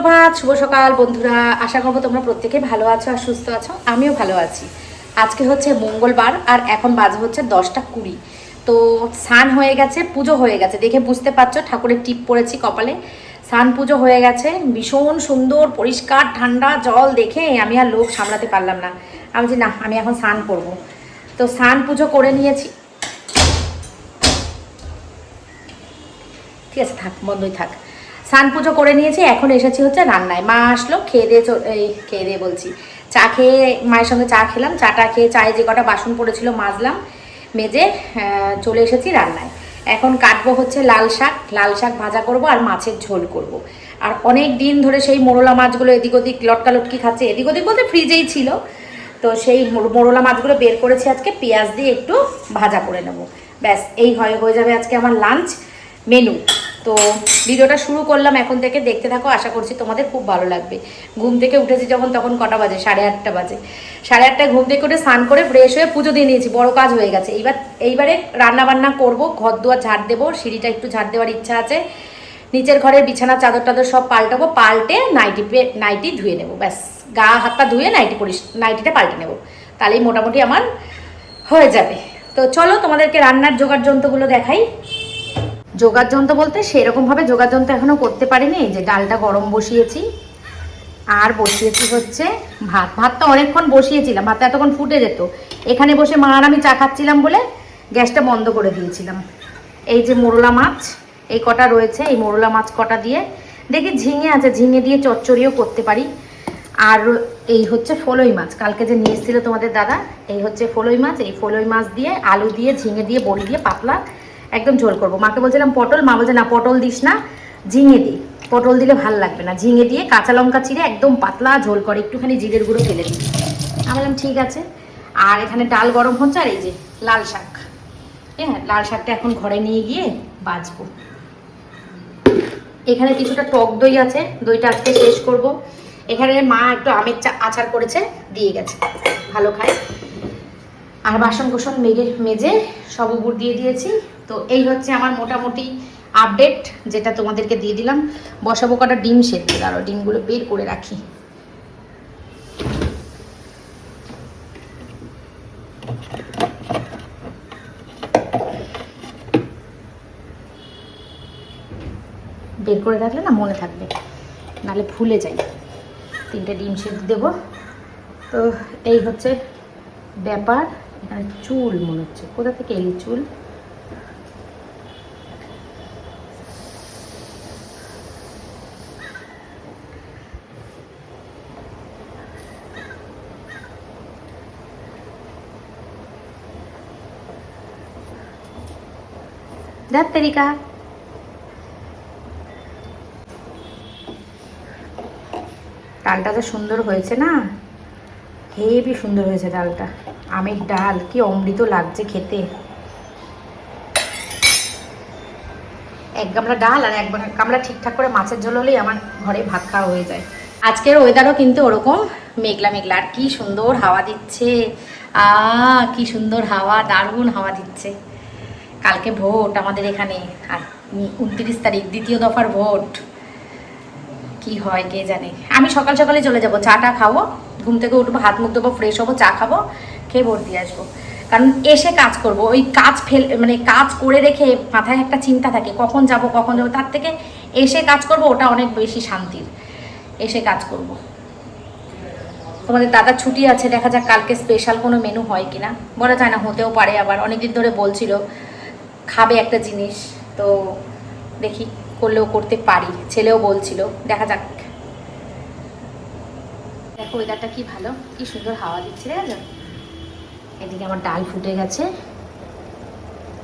সুপ্রভাত, শুভ সকাল বন্ধুরা। আশা করবো তোমরা প্রত্যেকে ভালো আছো আর সুস্থ আছো। আমিও ভালো আছি। আজকে হচ্ছে মঙ্গলবার আর এখন বাজে হচ্ছে 10টা 20। তো স্নান হয়ে গেছে, পুজো হয়ে গেছে, দেখে বুঝতে পারছো ঠাকুরের টিপ পড়েছি কপালে। স্নান পুজো হয়ে গেছে, ভীষণ সুন্দর পরিষ্কার ঠান্ডা জল দেখে আমি আর লোক সামলাতে পারলাম না। আমি বলছি না, আমি এখন স্নান করবো। তো স্নান পুজো করে নিয়েছি। ঠিক আছে, থাক, বন্ধই থাক। স্নান পুজো করে নিয়েছি, এখন এসেছি হচ্ছে রান্নায়। মা আসলো, খেয়ে দিয়ে বলছি, চা খেয়ে মায়ের সঙ্গে চা খেলাম। চাটা খেয়ে চায়ে যে কটা বাসন পড়েছিল মাজলাম, মেজে চলে এসেছি রান্নায়। এখন কাটবো হচ্ছে লাল শাক ভাজা করব আর মাছের ঝোল করব। আর অনেক দিন ধরে সেই মোরলা মাছগুলো এদিক ওদিক লটকালটকি খাচ্ছে, এদিক ওদিক বলতে ফ্রিজেই ছিল। তো সেই মোরলা মাছগুলো বের করেছি, আজকে পেঁয়াজ দিয়ে একটু ভাজা করে নেব। ব্যাস, এই হয়ে যাবে আজকে আমার লাঞ্চ মেনু। তো ভিডিওটা শুরু করলাম এখন থেকে, দেখতে থাকো, আশা করছি তোমাদের খুব ভালো লাগবে। ঘুম থেকে উঠেছি যখন, তখন কটা বাজে? 8:30 বাজে। 8:30 ঘুম থেকে উঠে স্নান করে ফ্রেশ হয়ে পুজো দিয়ে নিয়েছি, বড় কাজ হয়ে গেছে। এইবারে রান্না বান্না করবো, ঘর দুয়ার ঝাড় দেবো, সিঁড়িটা একটু ঝাড় দেওয়ার ইচ্ছা আছে। নিচের ঘরের বিছানা চাদর টাদর সব পাল্টাবো, পাল্টে নাইটি ধুয়ে নেবো। ব্যাস, গা হাত পা ধুয়ে নাইটিটা পাল্টে নেবো, তাহলেই মোটামুটি আমার হয়ে যাবে। তো চলো তোমাদেরকে রান্নার জোগাড় যন্ত্রগুলো দেখাই। জোগাড় যন্ত্র বলতে সেরকমভাবে জোগাড় যন্ত্র এখনও করতে পারিনি। এই যে ডালটা গরম বসিয়েছি, আর বসিয়েছি হচ্ছে ভাতটা অনেকক্ষণ বসিয়েছিলাম, ভাতটা এতক্ষণ ফুটে যেত। এখানে বসে মা আর আমি চা খাচ্ছিলাম বলে গ্যাসটা বন্ধ করে দিয়েছিলাম। এই যে মোরলা মাছ এই কটা রয়েছে, এই মোরলা মাছ কটা দিয়ে দেখি ঝিঙে আছে, ঝিঙে দিয়ে চচ্চড়িও করতে পারি। আর এই হচ্ছে ফলই মাছ, কালকে যে নিয়ে এসেছিল তোমাদের দাদা, এই হচ্ছে ফলই মাছ। এই ফলই মাছ দিয়ে আলু দিয়ে ঝিঙে দিয়ে বড়ি দিয়ে পাতলা একদম ঝোল করবো। মাকে বলছিলাম পটল, মা বলছে না পটল দিস না, ঝিঙে দিই, পটল দিলে ভাল লাগবে না। ঝিঙে দিয়ে কাঁচা লঙ্কা চিড়ে একদম পাতলা ঝোল করে, একটুখানি জিরের গুঁড়ো ফেলে দিই। আমি বললাম ঠিক আছে। আর এখানে ডাল গরম হচ্ছে, আর এই যে লাল শাক, হ্যাঁ লাল শাকটা এখন ঘরে নিয়ে গিয়ে বাছবো। এখানে কিছুটা টক দই আছে, দইটা আজকে শেষ করব। এখানে মা একটু আমের আচার করেছে, দিয়ে গেছে, ভালো খায়। আর বাসন কোসন মেজে সব উপর দিয়ে দিয়েছি। তো এই হচ্ছে আমার মোটামুটি আপডেট, যেটা তোমাদেরকে দিয়ে দিলাম। বসাবো কটা ডিম সেদ্ধ, আরও ডিমগুলো বের করে রাখি। বের করে রাখলে না মনে থাকবে, নাহলে ভুলে যাই। 3টে ডিম সেদ্ধ দেবো। তো এই হচ্ছে ব্যাপার। এখানে চুল মনে হচ্ছে, কোথা থেকে এলি চুল? দেখ তেরিকা। ডালটা তো সুন্দর হয়েছে না, হেবি সুন্দর হয়েছে ডালটা। আমের ডাল কি অমৃত লাগছে খেতে। 1 গামলা ডাল আর 1 গামলা ঠিকঠাক করে মাছের ঝোল হলেই আমার ঘরে ভাত খাওয়া হয়ে যায়। আজকের ওয়েদারও কিন্তু ওরকম মেঘলা মেঘলা, আর কি সুন্দর হাওয়া দিচ্ছে। কি সুন্দর হাওয়া, দারুণ হাওয়া দিচ্ছে। কালকে ভোট আমাদের এখানে, আর 29 তারিখ 2য় দফার ভোট। কি হয় কে জানে। আমি সকাল সকালে চলে যাব, চাটা খাবো, ঘুম থেকে উঠবো, হাত মুখ দেবো, ফ্রেশ হবো, চা খাবো, খেয়ে ভোট দিয়ে আসবো। কারণ এসে কাজ করব, ওই কাজ কাজ করে রেখে মাথায় একটা চিন্তা থাকে কখন যাব, তার থেকে এসে কাজ করব, ওটা অনেক বেশি শান্তির। এসে কাজ করব। তোমাদের দাদার ছুটি আছে, দেখা যাক কালকে স্পেশাল কোনো মেনু হয় কিনা, বলা যায় না, হতেও পারে। আবার অনেকদিন ধরে বলছিল খাবে একটা জিনিস, তো দেখি করলেও করতে পারি, ছেলেও বলছিল, দেখা যাক। দেখো ওয়েদারটা কি ভালো, কি সুন্দর হাওয়া দিচ্ছে, দেখা যাক। এদিকে আমার ডাল ফুটে গেছে,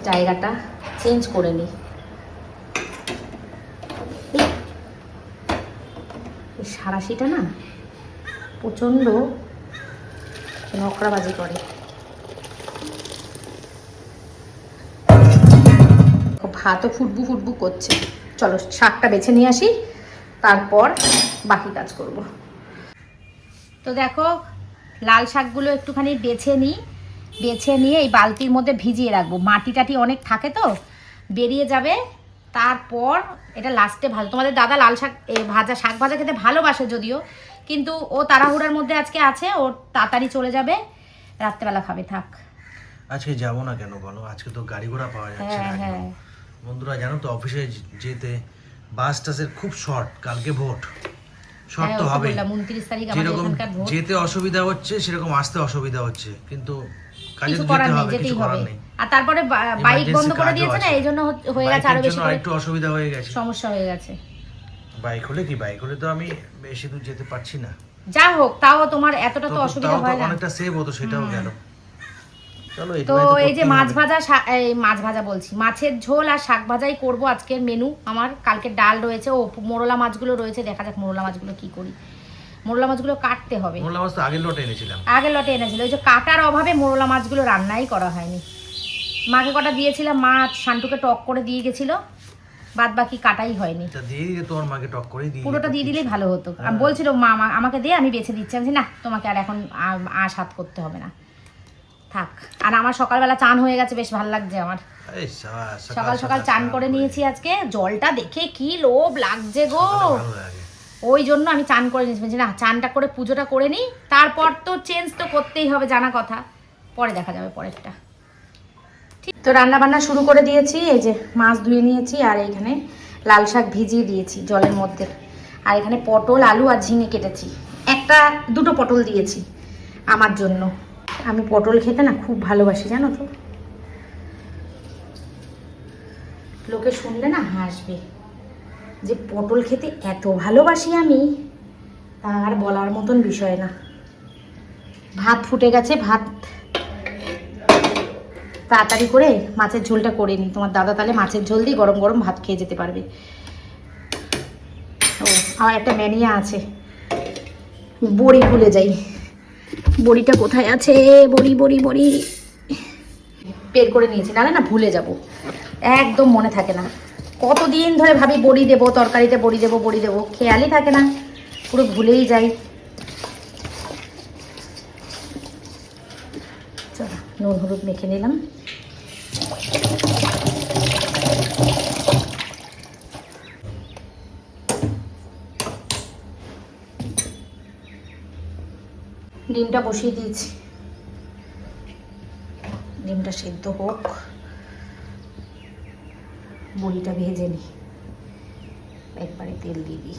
জায়গাটা চেঞ্জ করে নিই। এই সারাশিটা না প্রচণ্ড নকরাবাজি করে, ভাতও ফুটবু করছে। চলো শাকটা বেছে নিয়ে আসি, তারপর বাকি কাজ করব। তো দেখো লাল শাকগুলো একটুখানি বেছে নিয়ে এই বালতির মধ্যে ভিজিয়ে রাখবো। মাটি টাটি অনেক থাকে তো বেরিয়ে যাবে, তারপর এটা লাস্টে ভাজা। তোমাদের দাদা লাল শাক ভাজা শাক ভাজা খেতে ভালোবাসে যদিও, কিন্তু ও তাড়াহুড়ার মধ্যে আজকে আছে, ওর তাড়াতাড়ি চলে যাবে, রাত্রেবেলা খাবে। থাক, আজকে যাবো না কেন বলো, আজকে তো গাড়ি ঘোড়া পাওয়া যাচ্ছে না। হ্যাঁ বন্ধুরা জানো তো অফিসে যেতে বাস টাসের খুব শর্ট, কালকে ভোট, শর্ট তো হবে। 29 তারিখ আমাদের এখানকার ভোট। যেতে অসুবিধা হচ্ছে সেরকম আসতে অসুবিধা হচ্ছে, কিন্তু কাজে কিছু তো করার যেতে নেই, হবে, যেতেই কিছু হবে। করার নেই। আর তারপরে বাইক বন্ধ করে দিয়েছে না, এই জন্য হয়ে গেছে আরো বেশি একটু অসুবিধা হয়ে গেছে, সমস্যা হয়ে গেছে। বাইক হলে তো আমি বেশি দূর যেতে পারছি না। যা হোক, তাও তোমার এতটা তো অসুবিধা হয় না, অনেকটা সেভ হতো, সেটাও গেল। চলো তো এই যে মাছ ভাজা বলছি, মাছের ঝোল আর শাক ভাজাই করবো আজকের মেনু আমার। কালকে ডাল রয়েছে, ও মোরলা মাছগুলো রয়েছে, দেখা যাক মোরলা মাছগুলো কি করি। মোরলা মাছগুলো কাটতে হবে। মোরলা মাছ তো আগের লটে এনেছিল, ওই যে কাটার অভাবে মোরলা মাছগুলো রান্নাই করা হয়নি। মাকে কটা দিয়েছিলাম, মা শান্টুকে টক করে দিয়ে গেছিল, বাদ বাকি কাটাই হয়নি। তোমার মাকে টক করে দিয়ে পুরোটা দিয়ে দিলেই ভালো হতো। আমি বলছিল মা আমাকে দিয়ে, আমি বেছে দিচ্ছি। আমি না, তোমাকে আর এখন হাত করতে হবে না, থাক। আর আমার সকালবেলা চান হয়ে গেছে, বেশ ভালো লাগছে আমার। সকাল সকাল চান করে নিয়েছি আজকে, জলটা দেখে কি লোভ লাগছে গো, ওই জন্য আমি চান করে নিয়েছি। না, চানটা করে পুজোটা করে নিই, তারপর তো চেঞ্জ তো করতেই হবে, জানা কথা, পরে দেখা যাবে পরেরটা। তো রান্না বান্না শুরু করে দিয়েছি। এই যে মাছ ধুয়ে নিয়েছি, আর এইখানে লাল শাক ভিজিয়ে দিয়েছি জলের মধ্যে, আর এখানে পটল আলু আর ঝিঙে কেটেছি। দুটো পটল দিয়েছি আমার জন্য, আমি পটল খেতে না খুব ভালোবাসি, জানো তো। লোকে শুনলে না হাসবে যে পটল খেতে এত ভালোবাসি আমি, তার বলার মতন বিষয় না। ভাত ফুটে গেছে, ভাত তাড়াতাড়ি করে মাছের ঝোলটা করে নিই। তোমার দাদা তাহলে মাছের ঝোল দিয়ে গরম গরম ভাত খেয়ে যেতে পারবে। ও, আমার একটা ম্যানিয়া আছে, বড়ি ভুলে যাই। বড়িটা কোথায় আছে? বড়ি বের করে নিয়েছি, নাহলে না ভুলে যাব, একদম মনে থাকে না। কতদিন ধরে ভাবি বড়ি দেবো, তরকারিতে বড়ি দেবো, খেয়ালই থাকে না, পুরো ভুলেই যাই। চলো নুন হলুদ মেখে নিলাম। ডিমটা বসিয়ে দিয়েছি, ডিমটা সেদ্ধ হোক, বড়িটা ভেজে নিই, একবারে তেল দিয়ে দিই।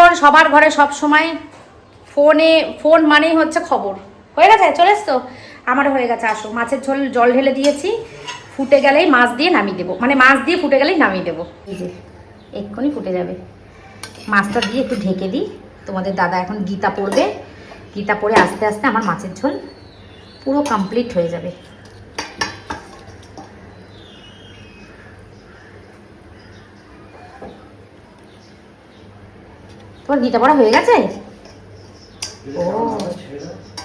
এখন সবার ঘরে সব সময় ফোন মানেই হচ্ছে খবর। হয়ে গেছে, চলে এসছো? আমারও হয়ে গেছে। আসো, মাছের ঝোল জল ঢেলে দিয়েছি, ফুটে গেলেই মাছ দিয়ে নামিয়ে দেবো, মানে মাছ দিয়ে ফুটে গেলেই নামিয়ে দেবো। এই যে এক্ষুনি ফুটে যাবে। মাছটা দিয়ে একটু ঢেকে দিই। তোমাদের দাদা এখন গীতা পড়বে, গীতা পড়ে আস্তে আস্তে আমার মাছের ঝোল পুরো কমপ্লিট হয়ে যাবে। তোমার গীতা পড়া হয়ে গেছে? ও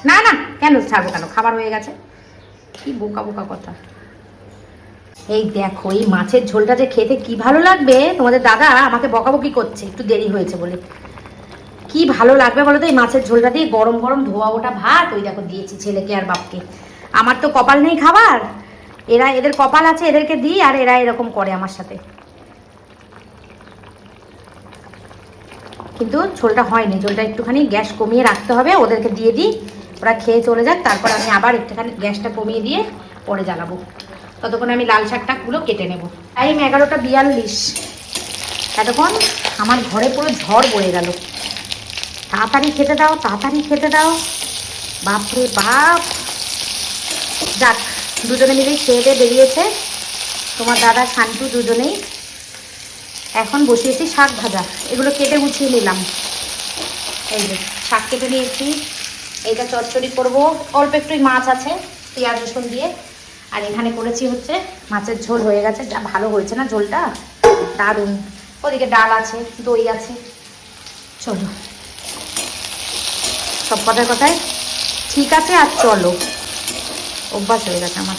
না না, কেন ছাড়বো, কেন, খাবার হয়ে গেছে। কি বোকা বোকা কথা। এই দেখো এই মাছের ঝোলটা যে খেতে কি ভালো লাগবে। তোমাদের দাদা আমাকে বকাবকি করছে একটু দেরি হয়েছে বলে। কি ভালো লাগবে বলো তো এই মাছের ঝোলটা দিয়ে, গরম গরম ধোয়া ওটা ভাত। ওই দেখো দিয়েছি ছেলেকে আর বাপকে। আমার তো কপাল নেই খাবার, এদের কপাল আছে, এদেরকে দিই আর এরা এরকম করে আমার সাথে। কিন্তু ঝোলটা হয়নি, ঝোলটা একটুখানি গ্যাস কমিয়ে রাখতে হবে, ওদেরকে দিয়ে দিই, ওরা খেয়ে চলে যাক, তারপর আমি আবার একটুখানি গ্যাসটা কমিয়ে দিয়ে পরে জ্বালাবো। ততক্ষণ আমি লাল শাকটাগুলো কেটে নেব। টাইম 11:42। এতক্ষণ আমার ঘরে পুরো ঝড় বয়ে গেল। তাড়াতাড়ি খেতে দাও, তাড়াতাড়ি খেতে দাও, বাপরে বাপ। যাক, দুজনে মিলেই খেয়ে দিয়ে বেরিয়েছে, তোমার দাদা শান্তু দুজনেই। এখন বসিয়েছি শাক ভাজা, এগুলো কেটে গুছিয়ে নিলাম। এই যে শাক কেটে নিয়েছি, এইটা চচ্চড়ি করবো, অল্প একটুই মাছ আছে পেঁয়াজ রসুন দিয়ে। আর এখানে করেছি হচ্ছে মাছের ঝোল, হয়ে গেছে, যা ভালো হয়েছে না ঝোলটা, দারুণ। ওদিকে ডাল আছে, দই আছে। চলো, সব কথার কথায় ঠিক আছে, আর চলো, অভ্যাস হয়ে গেছে আমার।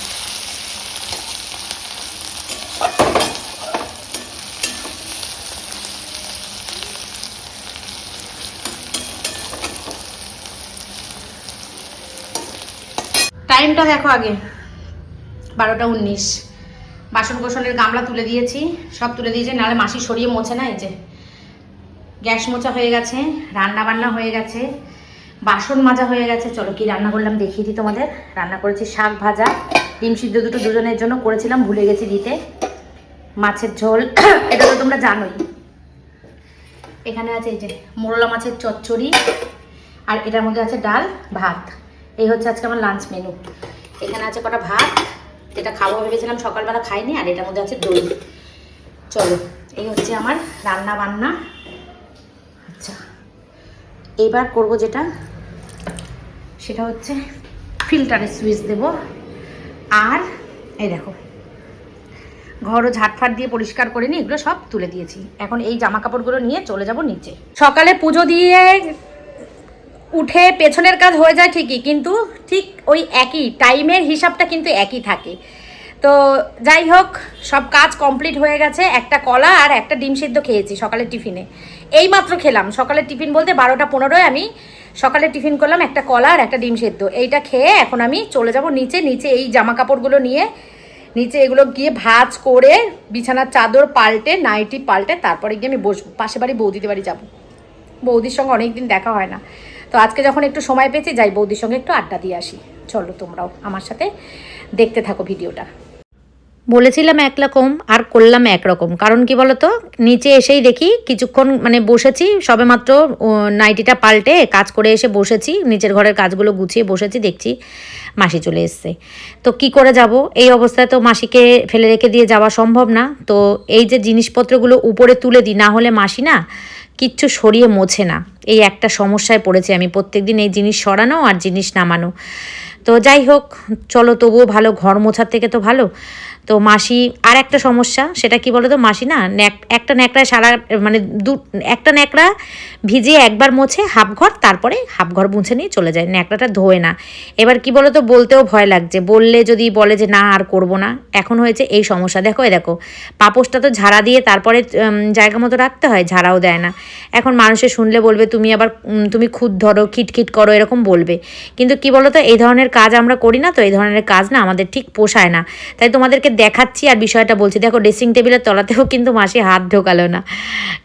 টাইমটা দেখো আগে, 12:19। বাসন কোসনের গামলা তুলে দিয়েছি, সব তুলে দিয়েছি, নাহলে মাসি সরিয়ে মোছে না। এই যে গ্যাস মোছা হয়ে গেছে, রান্না বান্না হয়ে গেছে, বাসন মাজা হয়ে গেছে। চলো কি রান্না করলাম দেখিয়ে দিই তোমাদের। রান্না করেছি শাক ভাজা, ডিম সিদ্ধ দুটো দুজনের জন্য করেছিলাম, ভুলে গেছি দিতে। মাছের ঝোল এটা তো তোমরা জানোই। এখানে আছে এই যে মোরলা মাছের চচ্চড়ি, আর এটার মধ্যে আছে ডাল ভাত। এই হচ্ছে আজকে আমার লাঞ্চ মেনু। এখানে আছে কটা ভাত, যেটা খাবো ভেবেছিলাম সকালবেলা খাইনি, আর এটার মধ্যে আছে দই। চলো, এই হচ্ছে আমার রান্না বান্না। আচ্ছা, এবার করব যেটা, সেটা হচ্ছে ফিল্টারে সুইচ দেব। আর এই দেখো ঘরও ঝাটফাট দিয়ে পরিষ্কার করে নিই, এগুলো সব তুলে দিয়েছি। এখন এই জামা কাপড়গুলো নিয়ে চলে যাব নিচে। সকালে পুজো দিয়ে উঠে পেছনের কাজ হয়ে যায় ঠিকই, কিন্তু ঠিক ওই একই টাইমের হিসাবটা কিন্তু একই থাকে। তো যাই হোক, সব কাজ কমপ্লিট হয়ে গেছে। একটা কলা আর একটা ডিম সিদ্ধ খেয়েছি সকালের টিফিনে, এই মাত্র খেলাম। সকালের টিফিন বলতে 12:15 আমি সকালে টিফিন করলাম, একটা কলা আর একটা ডিম সিদ্ধ। এইটা খেয়ে এখন আমি চলে যাব নিচে। নিচে এই জামা কাপড়গুলো নিয়ে নিচে এগুলো গিয়ে ভাঁজ করে, বিছানার চাদর পাল্টে, নাইটি পাল্টে, তারপরে গিয়ে আমি বসবো। পাশে বাড়ি বৌদিদের বাড়ি যাবো, বৌদির সঙ্গে অনেকদিন দেখা হয় না, তো আজকে যখন একটু সময় পেয়েছি যাই বৌদির সঙ্গে একটু আড্ডা দিয়ে আসি। চলো তোমরাও আমার সাথে দেখতে থাকো ভিডিওটা। বলেছিলাম একরকম আর করলাম একরকম, কারণ কি বলতো, নিচে এসেই দেখি কিছুক্ষণ মানে বসেছি, সবেমাত্র নাইটিটা পাল্টে কাজ করে এসে বসেছি, নিচের ঘরের কাজগুলো গুছিয়ে বসেছি, দেখছি মাসি চলে এসছে। তো কি করে যাব, এই অবস্থায় তো মাসিকে ফেলে রেখে দিয়ে যাওয়া সম্ভব না। তো এই যে জিনিসপত্রগুলো উপরে তুলে দিই, না হলে মাসি না কিচ্ছু সরিয়ে মোছে না। এই একটা সমস্যায় পড়েছি আমি, প্রত্যেকদিন এই জিনিস সরানো আর জিনিস নামানো। তো যাই হোক, চলো, তবুও ভালো, ঘর মোছার থেকে তো ভালো। তো মাসি আর একটা সমস্যা, সেটা কি বলো তো, মাসি না একটা ন্যাকড়ায় সারা মানে একটা ন্যাকড়া ভিজিয়ে একবার মোছে হাফ ঘর, তারপরে হাফ ঘর মুছে নিয়ে চলে যায়, ন্যাকড়াটা ধোয় না। এবার কি বলো তো, বলতেও ভয় লাগছে, বললে যদি বলে যে না আর করব না। এখন হয়েছে এই সমস্যা। দেখো দেখো, পাপোশটা তো ঝাড়া দিয়ে তারপরে জায়গা মতো রাখতে হয়, ঝাড়াও দেয় না। এখন মানুষে শুনলে বলবে তুমি খুদ ধরো, খিটখিট করো, এরকম বলবে। কিন্তু কি বলো তো, এই ধরনের কাজ আমরা করি না, তো এই ধরনের কাজ না আমাদের ঠিক পোষায় না। তাই তোমাদেরকে দেখাচ্ছি আর বিষয়টা বলছি। দেখো, ড্রেসিং টেবিলের তলাতেও কিন্তু মাসি হাত ঢোকালো না।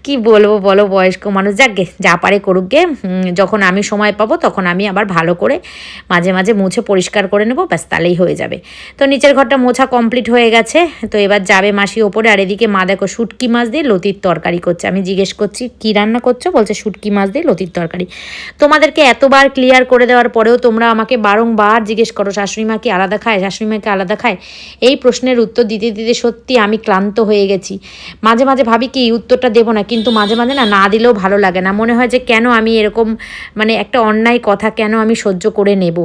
কি বলবো বলো, বয়স্ক মানুষ, যাক গে, যা পারে করুক গে। যখন আমি সময় পাবো তখন আমি আবার ভালো করে মাঝে মাঝে মুছে পরিষ্কার করে নেবো, ব্যাস, তাহলেই হয়ে যাবে। তো নিচের ঘরটা মোছা কমপ্লিট হয়ে গেছে। তো এবার যাবে মাসি ওপরে। আর এদিকে মা দেখো শুটকি মাছ দিয়ে লতির তরকারি করছে। আমি জিজ্ঞেস করছি কী রান্না করছো, বলছে শুটকি মাছ দিয়ে লতির তরকারি। তোমাদেরকে এতবার ক্লিয়ার করে দেওয়ার পরেও তোমরা আমাকে বারংবার যতবার জিজ্ঞেস করো শাশুড়ি মা কি আলাদা খায়, শাশুড়ি মাকে আলাদা খায়, এই প্রশ্নের উত্তর দিতে দিতে সত্যি আমি ক্লান্ত হয়ে গেছি। মাঝে মাঝে ভাবি কি উত্তরটা দেবো না, কিন্তু মাঝে মাঝে না দিলেও ভালো লাগে না, মনে হয় যে কেন আমি এরকম মানে একটা অন্যায় কথা কেন আমি সহ্য করে নেব।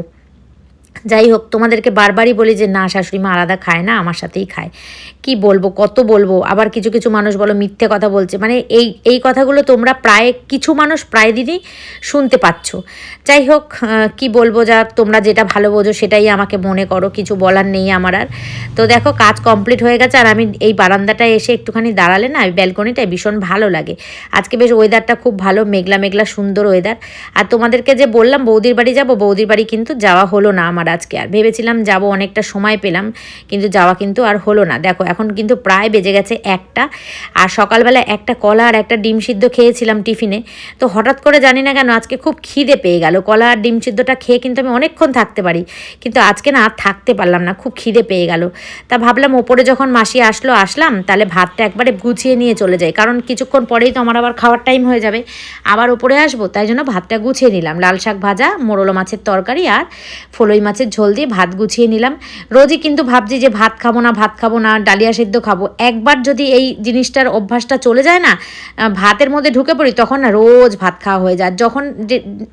যাই হোক, তোমাদেরকে বারবারই বলি যে না, শাশুড়ি মা আলাদা খায় না, আমার সাথেই খায়। কি বলবো, কত বলবো। আবার কিছু কিছু মানুষ বলো মিথ্যে কথা বলছে, মানে এই কথাগুলো তোমরা কিছু মানুষ প্রায় দিনই শুনতে পাচ্ছ। যাই হোক, কি বলবো, যা তোমরা যেটা ভালো বোঝো সেটাই আমাকে মনে করো, কিছু বলার নেই আমার আর। তো দেখো কাজ কমপ্লিট হয়ে গেছে, আর আমি এই বারান্দাটায় এসে একটুখানি দাঁড়ালে না ব্যালকনিটায় ভীষণ ভালো লাগে। আজকে বেশ ওয়েদারটা খুব ভালো, মেঘলা মেঘলা সুন্দর ওয়েদার। আর তোমাদেরকে যে বললাম বৌদির বাড়ি যাব, বৌদির বাড়ি কিন্তু যাওয়া হলো না আমার আজকে। আর ভেবেছিলাম যাব, অনেকটা সময় পেলাম, কিন্তু যাওয়া কিন্তু আর হলো না। দেখো এখন কিন্তু প্রায় বেজে গেছে 1টা, আর সকালবেলা একটা কলা আর একটা ডিম সিদ্ধ খেয়েছিলাম টিফিনে। তো হঠাৎ করে জানি না কেন আজকে খুব খিদে পেয়ে গেল। কলা আর ডিম সিদ্ধটা খেয়ে কিন্তু আমি অনেকক্ষণ থাকতে পারি, কিন্তু আজকে না আর থাকতে পারলাম না, খুব খিদে পেয়ে গেল। তা ভাবলাম ওপরে যখন মাসি আসলাম তাহলে ভাতটা একবারে গুছিয়ে নিয়ে চলে যাই, কারণ কিছুক্ষণ পরেই তো আমার আবার খাওয়ার টাইম হয়ে যাবে, আবার ওপরে আসবো, তাই জন্য ভাতটা গুছিয়ে নিলাম। লাল শাক ভাজা, মোরলা মাছের তরকারি আর ফলই মাছের ঝোল দিয়ে ভাত গুছিয়ে নিলাম। রোজই কিন্তু ভাবছি যে ভাত খাবো না, ডালিয়া সেদ্ধ খাবো। একবার যদি এই জিনিসটার অভ্যাসটা চলে যায় না, ভাতের মধ্যে ঢুকে পড়ি, তখন না রোজ ভাত খাওয়া হয়ে যায়। যখন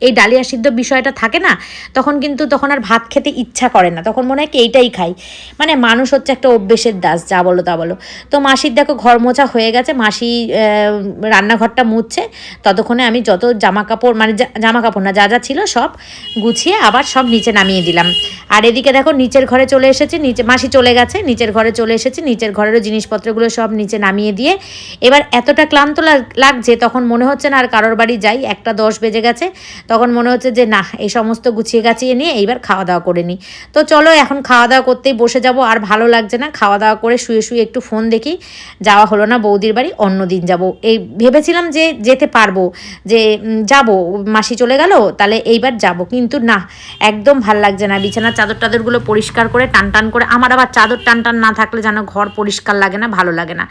এই ডালিয়া সিদ্ধ বিষয়টা থাকে না, তখন আর ভাত খেতে ইচ্ছা করে না, তখন মনে হয় কি এইটাই খাই। মানে মানুষ হচ্ছে একটা অভ্যেসের দাস, যা বলো তা বলো। তো মাসির দেখো ঘর মোছা হয়ে গেছে, মাসি রান্নাঘরটা মুছছে, ততক্ষণে আমি যত জামা কাপড় না যা যা ছিল সব গুছিয়ে আবার সব নিচে নামিয়ে দিলাম। আর এদিকে দেখো নিচের ঘরে চলে এসেছি, মাসি চলে গেছে, নিচের ঘরে চলে এসেছি, নিচের ঘরেরও জিনিসপত্রগুলো সব নিচে নামিয়ে দিয়ে এবার এতটা ক্লান্ত লাগছে, তখন মনে হচ্ছে না আর কারোর বাড়ি যাই। 1:10 বেজে গেছে, তখন মনে হচ্ছে যে না, এই সমস্ত গুছিয়ে গাছিয়ে নিয়ে এইবার খাওয়া দাওয়া করে নিই। তো চলো এখন খাওয়া দাওয়া করতেই বসে যাব, আর ভালো লাগছে না। খাওয়া দাওয়া করে শুয়ে একটু ফোন দেখি। যাওয়া হলো না বৌদির বাড়ি, অন্য দিন যাব। এই ভেবেছিলাম যে যেতে পারবো, যে যাব, মাসি চলে গেল তাহলে এইবার যাব, কিন্তু না, একদম ভাল লাগছে না। বিছানার চাদর টাদরগুলো পরিষ্কার করে টান করে, আমার আবার চাদর টান না থাকলে যেন ঘর পরিষ্কার লাগে না, ভালো লাগে না।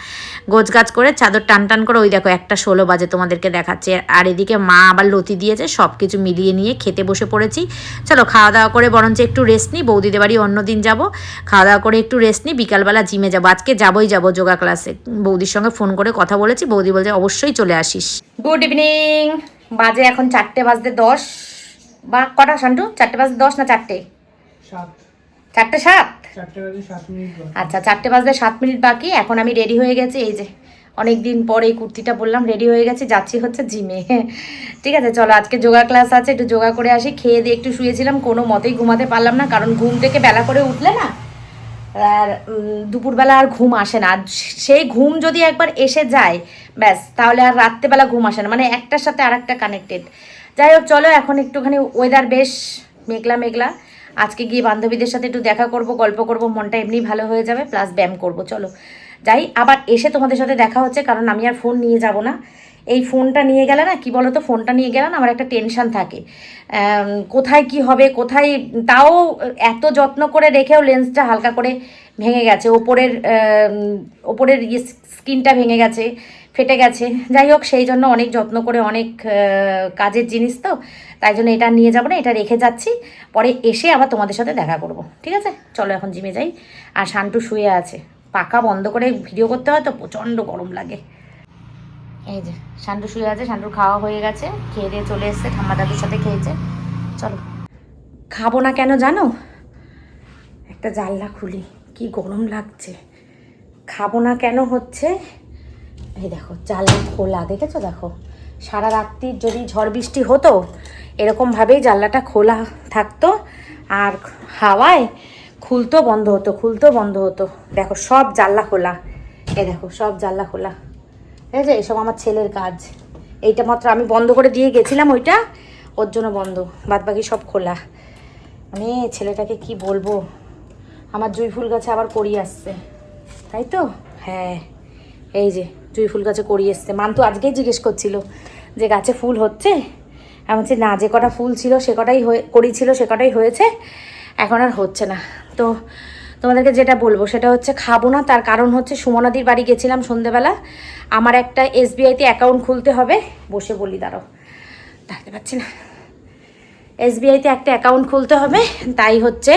গোছগাছ করে চাদর টান করে, ওই দেখো 1:16 বাজে, তোমাদেরকে দেখাচ্ছে। আর এদিকে মা আবার লতি দিয়েছে, সব কিছু মিলিয়ে নিয়ে খেতে বসে পড়েছি। চলো খাওয়া দাওয়া করে বরঞ্চ একটু রেস্ট নিই, বৌদিদের বাড়ি অন্য দিন যাব। খাওয়া দাওয়া করে একটু রেস্ট নিই, বিকালবেলা জিমে যাবো। আজকে যাব যোগা ক্লাসে। বৌদির সঙ্গে ফোন করে কথা বলেছি, বৌদি বলছে অবশ্যই চলে আসিস। গুড ইভিনিং, বাজে এখন 4:10 বা কটা শান্টু, 4:10 না 4টে? 4:07। আচ্ছা, 4:07 বাকি। এখন আমি রেডি হয়ে গেছি, এই যে অনেক দিন পরে এই কুর্তিটা পরলাম, রেডি হয়ে গেছি, যাচ্ছি হচ্ছে জিমে। ঠিক আছে, চলো আজকে যোগা ক্লাস আছে, একটু যোগা করে আসি। খেয়ে দিয়ে একটু শুয়েছিলাম, কোনো মতেই ঘুমাতে পারলাম না, কারণ ঘুম থেকে বেলা করে উঠলে না আর দুপুরবেলা আর ঘুম আসে না। সেই ঘুম যদি একবার এসে যায় ব্যাস, তাহলে আর রাত্রেবেলা ঘুম আসে না, মানে একটার সাথে আর একটা কানেক্টেড। যাই হোক, চলো এখন একটুখানি ওয়েদার বেশ মেঘলা, আজকে গিয়ে বান্ধবীদের সাথে একটু দেখা করব, গল্প করব, মনটা এমনি ভালো হয়ে যাবে, প্লাস ব্যায়াম করব। চলো যাই, আবার এসে তোমাদের সাথে দেখা হচ্ছে, কারণ আমি আর ফোন নিয়ে যাব না। এই ফোনটা নিয়ে গেলে না, কি বলো তো, ফোনটা নিয়ে গেলে না আমার একটা টেনশান থাকে, কোথায় কি হবে, কোথায়। তাও এত যত্ন করে রেখেও লেন্সটা হালকা করে ভেঙে গেছে, ওপরের স্ক্রিনটা ভেঙে গেছে, ফেটে গেছে। যাই হোক, সেই জন্য অনেক যত্ন করে, অনেক কাজের জিনিস তো, তাই জন্য এটা নিয়ে যাবো না, এটা রেখে যাচ্ছি, পরে এসে আবার তোমাদের সাথে দেখা করব। ঠিক আছে, চলো এখন জিমে যাই। আর শান্টু শুয়ে আছে, পাখা বন্ধ করে ভিডিও করতে হয় তো, প্রচণ্ড গরম লাগে। এই যে শান্টু শুয়ে আছে, শান্টুর খাওয়া হয়ে গেছে, খেয়ে দিয়ে চলে এসছে, ঠাম্মা দাদুর সাথে খেয়েছে। চলো, খাবো না কেন জানো, একটা জানলা খুলি, কি গরম লাগছে। খাবো না কেন হচ্ছে, এই দেখো জানলা খোলা, দেখেছো? দেখো সারা রাত্রি যদি ঝড় বৃষ্টি হতো, এরকমভাবেই জানলাটা খোলা থাকতো, আর হাওয়ায় খুলতো বন্ধ হতো। দেখো সব জানলা খোলা, এই দেখো সব জানলা খোলা। ঠিক আছে, এসব আমার ছেলের কাজ। এইটা মাত্র আমি বন্ধ করে দিয়ে গেছিলাম, ওইটা ওর জন্য বন্ধ, বাদ বাকি সব খোলা। আমি ছেলেটাকে কি বলবো, আমার জুঁই ফুল গাছে আবার কড়ি আসছে, তাই তো? হ্যাঁ, এই যে জুঁই ফুল গাছে কড়ি এসছে। মান্তু আজকেই জিজ্ঞেস করছিল যে গাছে ফুল হচ্ছে, আমি বলছি না, যে কটা ফুল ছিল সে কটাই কড়ি ছিল সে কটাই হয়েছে, এখন আর হচ্ছে না। তো তোমাদেরকে যেটা বলবো সেটা হচ্ছে খাবো না, তার কারণ হচ্ছে সুমনাদির বাড়ি গেছিলাম সন্ধেবেলা, আমার একটা SBI-তে অ্যাকাউন্ট খুলতে হবে। বসে বলি, দাঁড়াও, থাকতে পারছি না। এসবিআইতে একটা অ্যাকাউন্ট খুলতে হবে, তাই হচ্ছে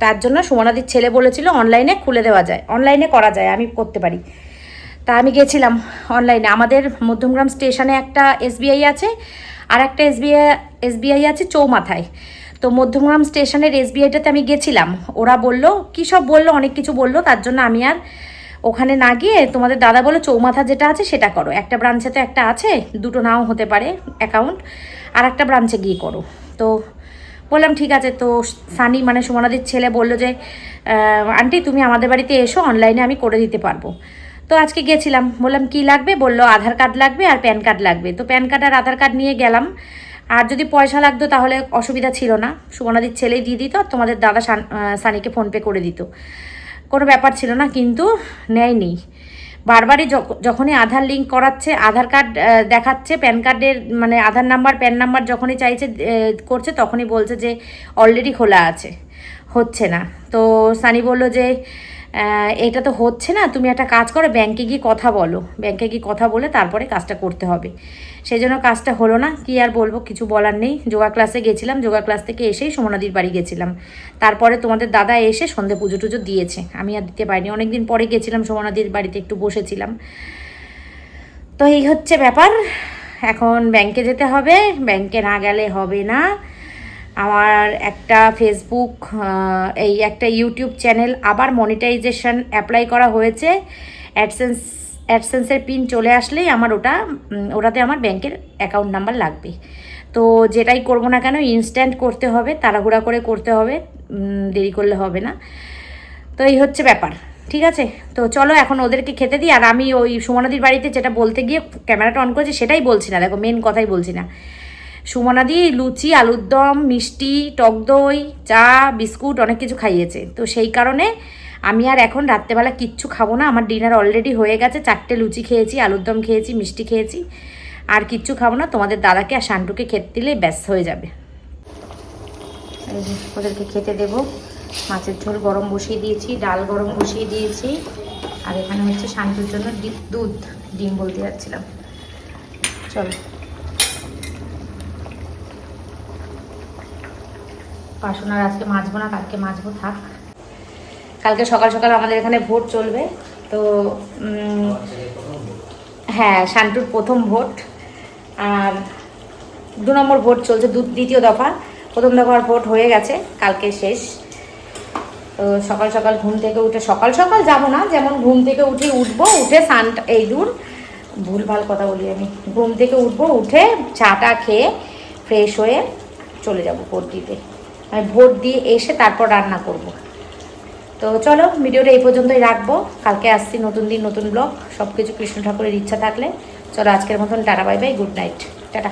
তার জন্য সুমনাদির ছেলে বলেছিল অনলাইনে খুলে দেওয়া যায়, অনলাইনে করা যায়, আমি করতে পারি। তা আমি গেছিলাম অনলাইনে। আমাদের মধ্যমগ্রাম স্টেশনে একটা এসবিআই আছে, আর একটা এসবিআই আছে চৌমাথায়। তো মধ্যমগ্রাম স্টেশনের এসবিআইটাতে আমি গেছিলাম, ওরা বলল কী সব বললো, অনেক কিছু বললো, তার জন্য আমি আর ওখানে না গিয়ে তোমাদের দাদা বলে চৌমাথা যেটা আছে সেটা করো, একটা ব্রাঞ্চে তো একটা আছে, দুটো নাও হতে পারে অ্যাকাউন্ট, আর একটা ব্রাঞ্চে গিয়ে করো। তো বললাম ঠিক আছে। তো সানি মানে সুমনাদির ছেলে বললো যে আন্টি তুমি আমাদের বাড়িতে এসো, অনলাইনে আমি করে দিতে পারবো। তো আজকে গেছিলাম, বললাম কি লাগবে, বললো আধার কার্ড লাগবে আর প্যান কার্ড লাগবে। তো প্যান কার্ড আর আধার কার্ড নিয়ে গেলাম, আর যদি পয়সা লাগতো তাহলে অসুবিধা ছিল না, সুমনাদির ছেলেই দিয়ে দিত, তোমাদের দাদা সানিকে ফোনপে করে দিত, কোনো ব্যাপার ছিল না। কিন্তু নেয়নি, বারবারই যখনই আধার লিঙ্ক করাচ্ছে, আধার কার্ড দেখাচ্ছে, প্যান কার্ডের মানে আধার নাম্বার প্যান নাম্বার যখনই চাইছে করছে, তখনই বলছে যে অলরেডি খোলা আছে, হচ্ছে না। তো সানি বলল যে এটা তো হচ্ছে না, তুমি একটা কাজ করো, ব্যাংকে গিয়ে কথা বলো, ব্যাংকে গিয়ে কথা বলে তারপরে কাজটা করতে হবে। সেই জন্য কাজটা হলো না, কি আর বলবো, কিছু বলার নেই। যোগা ক্লাসে গেছিলাম, যোগা ক্লাস থেকে এসেই সুমনাদির বাড়ি গেছিলাম, তারপরে তোমাদের দাদা এসে সন্ধে পুজো টুজো দিয়েছে, আমি আর দিতে পারিনি, অনেকদিন পরে গেছিলাম সুমনাদির বাড়িতে, একটু বসেছিলাম। তো এই হচ্ছে ব্যাপার, এখন ব্যাংকে যেতে হবে, ব্যাংকে না গেলে হবে না। আমার একটা ফেসবুক এই একটা ইউটিউব চ্যানেল আবার মনিটাইজেশন অ্যাপ্লাই করা হয়েছে, অ্যাডসেন্সের পিন চলে আসলেই আমার ওটাতে আমার ব্যাংকের অ্যাকাউন্ট নাম্বার লাগবে। তো যেটাই করবো না কেন ইনস্ট্যান্ট করতে হবে, তাড়াহুড়া করে করতে হবে, দেরি করলে হবে না। তো এই হচ্ছে ব্যাপার, ঠিক আছে। তো চলো এখন ওদেরকে খেতে দিই। আর আমি ওই সুমনাদির বাড়িতে যেটা বলতে গিয়ে ক্যামেরাটা অন করেছি সেটাই বলছি না, দেখো মেন কথাই বলছি না। সুমনাদি লুচি, আলুর দম, মিষ্টি, টক দই, চা, বিস্কুট অনেক কিছু খাইয়েছে। তো সেই কারণে আমি আর এখন রাত্রেবেলা কিচ্ছু খাবো না, আমার ডিনার অলরেডি হয়ে গেছে, 4টে লুচি খেয়েছি, আলুর দম খেয়েছি, মিষ্টি খেয়েছি, আর কিচ্ছু খাবো না। তোমাদের দাদাকে আর শান্টুকে খেতে দিলেই ব্যাস হয়ে যাবে। ওদেরকে খেতে দেবো। মাছের ঝোল গরম বসিয়ে দিয়েছি, ডাল গরম বসিয়ে দিয়েছি, আর এখানে হচ্ছে শান্তুর জন্য ডিম বলতে যাচ্ছিলাম। চলো বাসন আর আজকে মাজবো না, কালকে মাজবো, থাক। কালকে সকাল সকাল আমাদের এখানে ভোট চলবে। তো হ্যাঁ, শান্তুর প্রথম ভোট, আর 2 নম্বর ভোট চলছে, দ্বিতীয় দফা। প্রথম দফার ভোট হয়ে গেছে, কালকে শেষ। তো সকাল সকাল ঘুম থেকে উঠে, সকাল সকাল যাবো না, যেমন ঘুম থেকে উঠবো, উঠে ভুলভাল কথা বলি আমি, ঘুম থেকে উঠবো, উঠে চাটা খেয়ে ফ্রেশ হয়ে চলে যাব ভোট দিতে। আমি ভোট দিয়ে এসে তারপর রান্না করব। তো চলো ভিডিওটা এই পর্যন্তই রাখবো, কালকে আসছি নতুন দিন নতুন ব্লগ, সব কিছু কৃষ্ণ ঠাকুরের ইচ্ছা থাকলে। চলো আজকের মতন tata, bye bye, good night, tata.